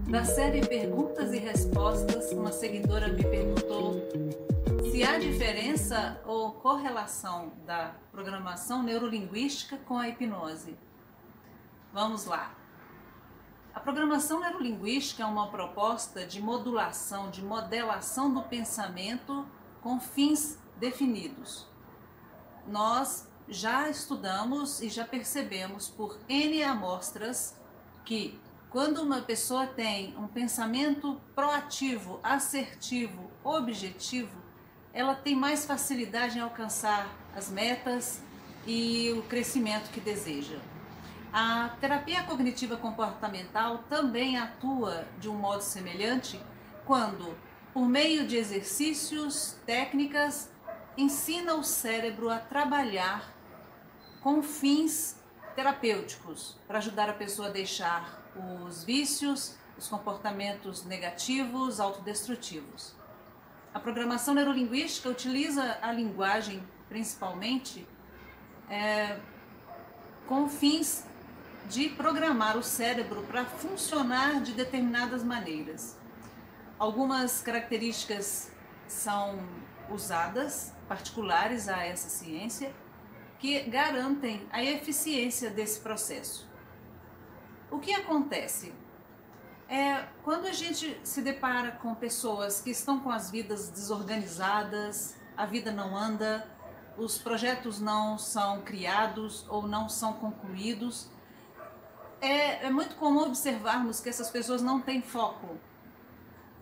Da série Perguntas e Respostas, uma seguidora me perguntou se há diferença ou correlação da programação neurolinguística com a hipnose. Vamos lá. A programação neurolinguística é uma proposta de modulação, de modelação do pensamento com fins definidos. Nós já estudamos e já percebemos por N amostras que quando uma pessoa tem um pensamento proativo, assertivo, objetivo, ela tem mais facilidade em alcançar as metas e o crescimento que deseja. A terapia cognitiva comportamental também atua de um modo semelhante quando, por meio de exercícios, técnicas, ensina o cérebro a trabalhar com fins terapêuticos para ajudar a pessoa a deixar os vícios, os comportamentos negativos, autodestrutivos. A programação neurolinguística utiliza a linguagem principalmente com fins de programar o cérebro para funcionar de determinadas maneiras. Algumas características são usadas, particulares a essa ciência, que garantem a eficiência desse processo. O que acontece? Quando a gente se depara com pessoas que estão com as vidas desorganizadas, a vida não anda, os projetos não são criados ou não são concluídos, é muito comum observarmos que essas pessoas não têm foco,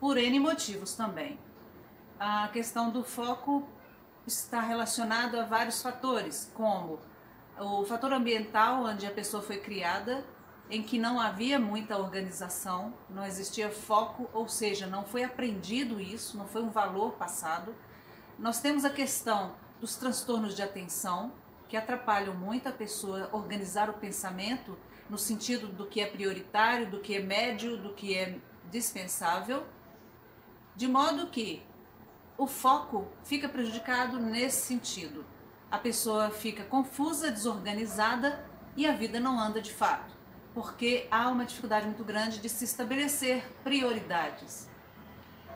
por N motivos também. A questão do foco está relacionado a vários fatores, como o fator ambiental, onde a pessoa foi criada, em que não havia muita organização, não existia foco, ou seja, não foi aprendido isso, não foi um valor passado. Nós temos a questão dos transtornos de atenção, que atrapalham muito a pessoa organizar o pensamento no sentido do que é prioritário, do que é médio, do que é dispensável, de modo que o foco fica prejudicado nesse sentido. A pessoa fica confusa, desorganizada e a vida não anda de fato, porque há uma dificuldade muito grande de se estabelecer prioridades.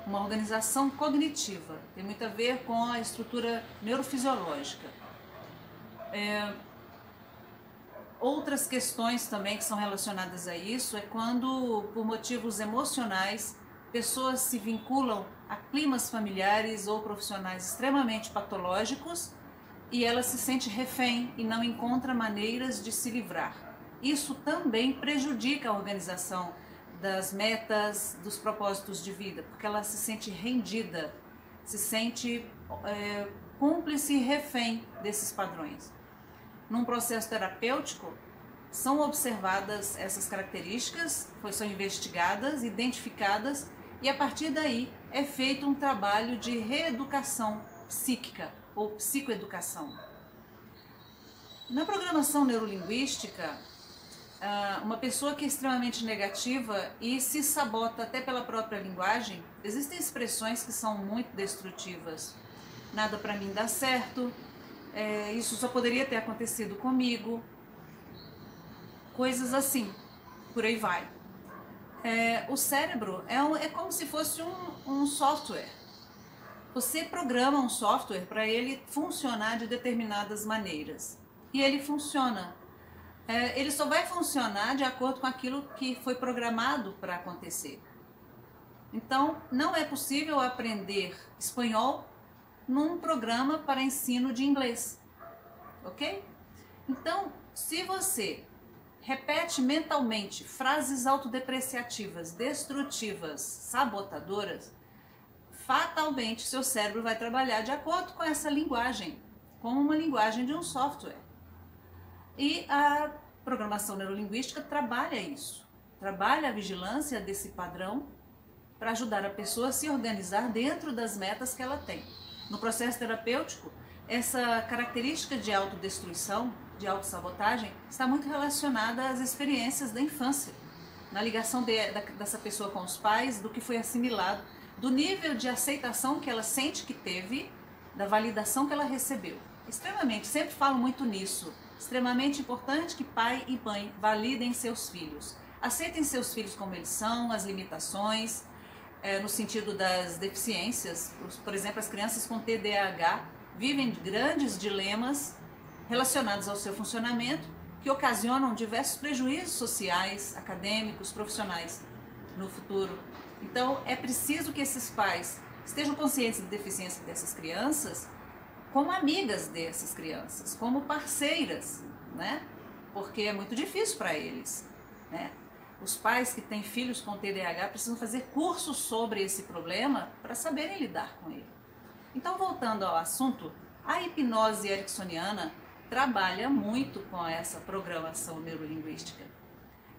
Uma organização cognitiva tem muito a ver com a estrutura neurofisiológica. Outras questões também que são relacionadas a isso é quando, por motivos emocionais, pessoas se vinculam a climas familiares ou profissionais extremamente patológicos e ela se sente refém e não encontra maneiras de se livrar. Isso também prejudica a organização das metas, dos propósitos de vida, porque ela se sente rendida, se sente cúmplice e refém desses padrões. Num processo terapêutico, são observadas essas características, são investigadas, identificadas, e a partir daí é feito um trabalho de reeducação psíquica ou psicoeducação. Na programação neurolinguística, uma pessoa que é extremamente negativa e se sabota até pela própria linguagem, existem expressões que são muito destrutivas. Nada para mim dá certo, isso só poderia ter acontecido comigo, coisas assim, por aí vai. O cérebro é como se fosse um software. Você programa um software para ele funcionar de determinadas maneiras. E ele funciona. Ele só vai funcionar de acordo com aquilo que foi programado para acontecer. Então, não é possível aprender espanhol num programa para ensino de inglês. Ok? Então, se você repete mentalmente frases autodepreciativas, destrutivas, sabotadoras, fatalmente seu cérebro vai trabalhar de acordo com essa linguagem, como uma linguagem de um software. E a programação neurolinguística trabalha isso, trabalha a vigilância desse padrão para ajudar a pessoa a se organizar dentro das metas que ela tem. No processo terapêutico, essa característica de autodestruição, de autossabotagem, está muito relacionada às experiências da infância, na ligação dessa pessoa com os pais, do que foi assimilado, do nível de aceitação que ela sente que teve, da validação que ela recebeu. Extremamente, sempre falo muito nisso, extremamente importante que pai e mãe validem seus filhos. Aceitem seus filhos como eles são, as limitações, no sentido das deficiências. Por exemplo, as crianças com TDAH vivem grandes dilemas relacionados ao seu funcionamento que ocasionam diversos prejuízos sociais, acadêmicos, profissionais no futuro. Então, é preciso que esses pais estejam conscientes da deficiência dessas crianças como amigas dessas crianças, como parceiras, né? Porque é muito difícil para eles, né? Os pais que têm filhos com TDAH precisam fazer cursos sobre esse problema para saberem lidar com ele. Então, voltando ao assunto, a hipnose ericksoniana trabalha muito com essa programação neurolinguística.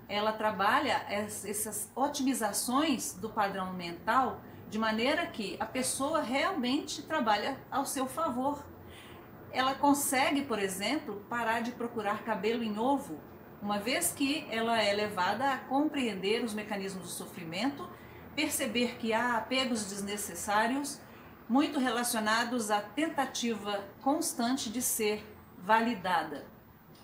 Ela trabalha essas otimizações do padrão mental de maneira que a pessoa realmente trabalha ao seu favor. Ela consegue, por exemplo, parar de procurar cabelo em ovo, uma vez que ela é levada a compreender os mecanismos do sofrimento, perceber que há apegos desnecessários, muito relacionados à tentativa constante de ser validada.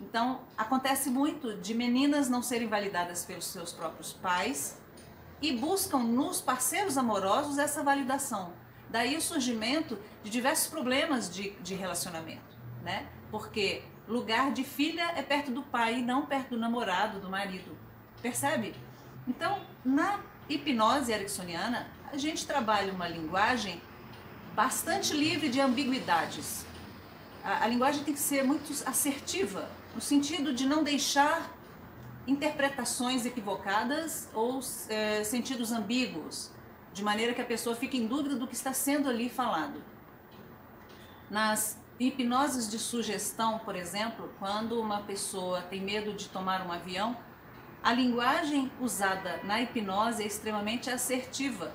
Então, acontece muito de meninas não serem validadas pelos seus próprios pais e buscam nos parceiros amorosos essa validação. Daí o surgimento de diversos problemas de relacionamento, né? Porque lugar de filha é perto do pai e não perto do namorado, do marido. Percebe? Então, na hipnose ericksoniana, a gente trabalha uma linguagem bastante livre de ambiguidades. A linguagem tem que ser muito assertiva, no sentido de não deixar interpretações equivocadas ou sentidos ambíguos, de maneira que a pessoa fique em dúvida do que está sendo ali falado. Nas hipnoses de sugestão, por exemplo, quando uma pessoa tem medo de tomar um avião, a linguagem usada na hipnose é extremamente assertiva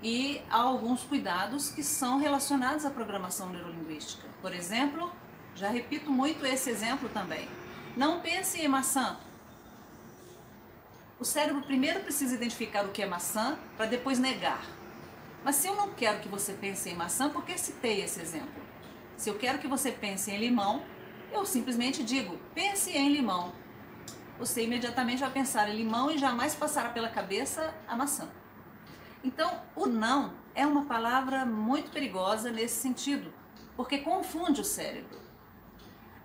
e há alguns cuidados que são relacionados à programação neurolinguística. Por exemplo, já repito muito esse exemplo também. Não pense em maçã. O cérebro primeiro precisa identificar o que é maçã para depois negar. Mas se eu não quero que você pense em maçã, por que citei esse exemplo? Se eu quero que você pense em limão, eu simplesmente digo, pense em limão. Você imediatamente vai pensar em limão e jamais passará pela cabeça a maçã. Então, o não é uma palavra muito perigosa nesse sentido, porque confunde o cérebro.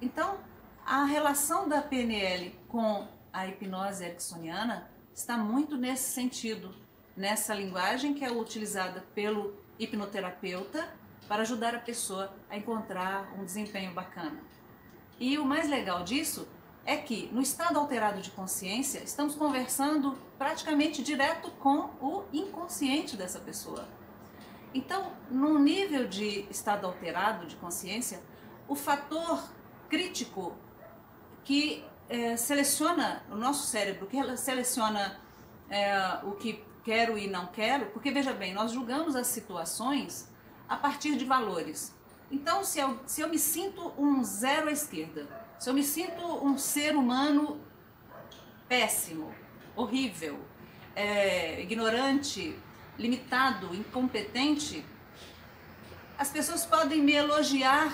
Então, a relação da PNL com a hipnose ericksoniana está muito nesse sentido, nessa linguagem que é utilizada pelo hipnoterapeuta para ajudar a pessoa a encontrar um desempenho bacana. E o mais legal disso é que, no estado alterado de consciência, estamos conversando praticamente direto com o inconsciente dessa pessoa. Então, num nível de estado alterado de consciência, o fator crítico que seleciona o nosso cérebro, que seleciona o que quero e não quero, porque veja bem, nós julgamos as situações a partir de valores. Então, se eu me sinto um zero à esquerda, se eu me sinto um ser humano péssimo, horrível, ignorante, limitado, incompetente, as pessoas podem me elogiar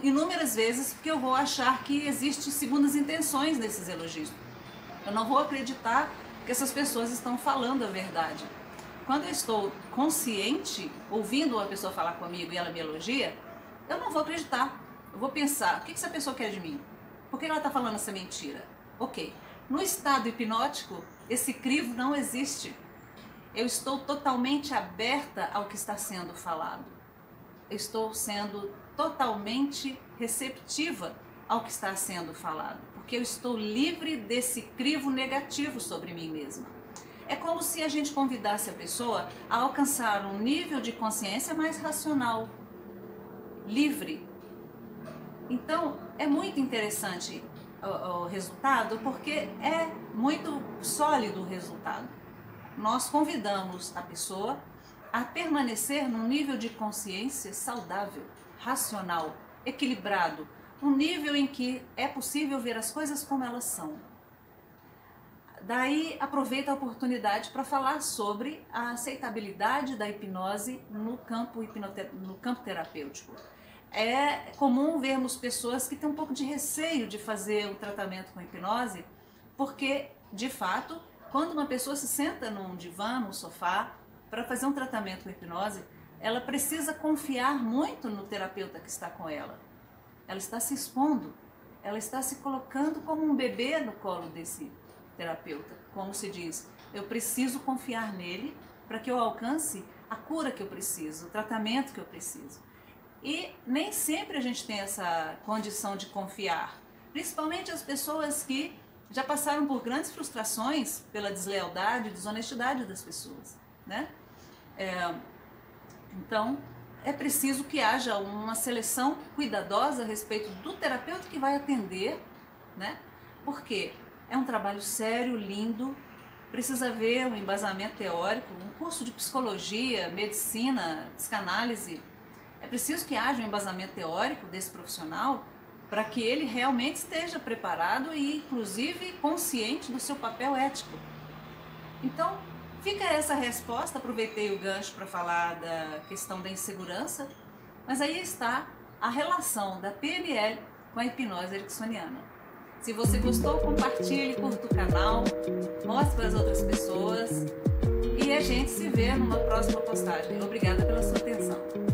inúmeras vezes porque eu vou achar que existem segundas intenções nesses elogios. Eu não vou acreditar que essas pessoas estão falando a verdade. Quando eu estou consciente, ouvindo uma pessoa falar comigo e ela me elogia, eu não vou acreditar. Eu vou pensar, o que essa pessoa quer de mim? Por que ela está falando essa mentira? Ok. No estado hipnótico, esse crivo não existe. Eu estou totalmente aberta ao que está sendo falado. Eu estou sendo totalmente receptiva ao que está sendo falado, porque eu estou livre desse crivo negativo sobre mim mesma. É como se a gente convidasse a pessoa a alcançar um nível de consciência mais racional, livre. Então, é muito interessante o resultado, porque é muito sólido o resultado. Nós convidamos a pessoa a permanecer num nível de consciência saudável, racional, equilibrado, um nível em que é possível ver as coisas como elas são. Daí aproveita a oportunidade para falar sobre a aceitabilidade da hipnose no campo terapêutico. É comum vermos pessoas que têm um pouco de receio de fazer o tratamento com hipnose, porque de fato, quando uma pessoa se senta num divã, num sofá, para fazer um tratamento com hipnose, ela precisa confiar muito no terapeuta que está com ela. Ela está se expondo, ela está se colocando como um bebê no colo desse terapeuta. Como se diz, eu preciso confiar nele para que eu alcance a cura que eu preciso, o tratamento que eu preciso. E nem sempre a gente tem essa condição de confiar, principalmente as pessoas que já passaram por grandes frustrações pela deslealdade e desonestidade das pessoas, né? Então, é preciso que haja uma seleção cuidadosa a respeito do terapeuta que vai atender, né? Porque é um trabalho sério, lindo, precisa haver um embasamento teórico, um curso de psicologia, medicina, psicanálise. É preciso que haja um embasamento teórico desse profissional para que ele realmente esteja preparado e, inclusive, consciente do seu papel ético. Então, fica essa resposta. Aproveitei o gancho para falar da questão da insegurança, mas aí está a relação da PNL com a hipnose ericksoniana. Se você gostou, compartilhe, curta o canal, mostre para as outras pessoas e a gente se vê numa próxima postagem. Obrigada pela sua atenção.